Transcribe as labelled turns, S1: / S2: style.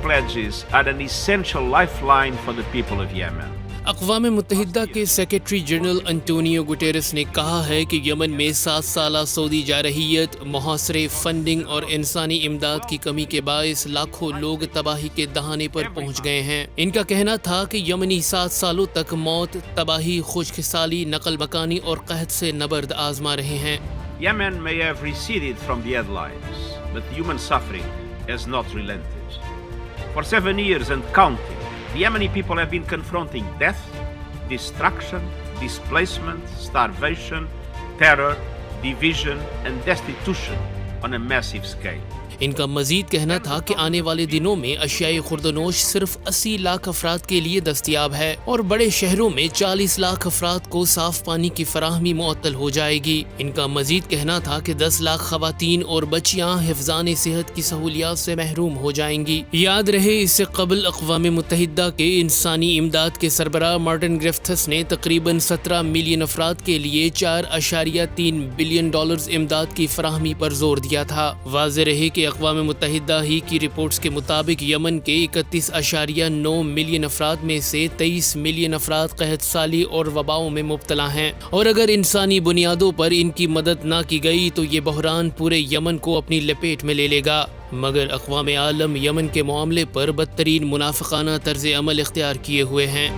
S1: pledges are an essential lifeline for the people of Yemen.
S2: اقوام متحدہ کے secretary general Antonio Guterres نے کہا ہے کہ یمن میں 7 سالہ سعودی جارحیت، محاصرے، فنڈنگ اور انسانی امداد کی کمی کے باعث لاکھوں لوگ تباہی کے دہانے پر پہنچ گئے ہیں۔ ان کا کہنا تھا کہ یمنی 7 سالوں تک موت، تباہی، خشک سالی، نقل مکانی اور قحط سے نبرد آزما رہے ہیں۔
S1: Yemen may have receded from the headlines, but human suffering has not relented. For 7 years and counting, the Yemeni people have been confronting death, destruction, displacement, starvation, terror, division and destitution on a massive scale.
S2: ان کا مزید کہنا تھا کہ آنے والے دنوں میں اشیاء خوردونوش صرف 80 لاکھ افراد کے لیے دستیاب ہے اور بڑے شہروں میں 40 لاکھ افراد کو صاف پانی کی فراہمی معطل ہو جائے گی۔ ان کا مزید کہنا تھا کہ 10 لاکھ خواتین اور بچیاں حفظان صحت کی سہولیات سے محروم ہو جائیں گی۔ یاد رہے اس سے قبل اقوام متحدہ کے انسانی امداد کے سربراہ مارٹن گریفتھس نے تقریباً 17 ملین افراد کے لیے $4.3 بلین امداد کی فراہمی پر زور دیا تھا۔ واضح رہے کہ اقوام متحدہ ہی کی رپورٹس کے مطابق یمن کے 31.9 ملین افراد میں سے 23 ملین افراد قحط سالی اور وباؤں میں مبتلا ہیں، اور اگر انسانی بنیادوں پر ان کی مدد نہ کی گئی تو یہ بحران پورے یمن کو اپنی لپیٹ میں لے لے گا۔ مگر اقوام عالم یمن کے معاملے پر بدترین منافقانہ طرز عمل اختیار کیے ہوئے ہیں۔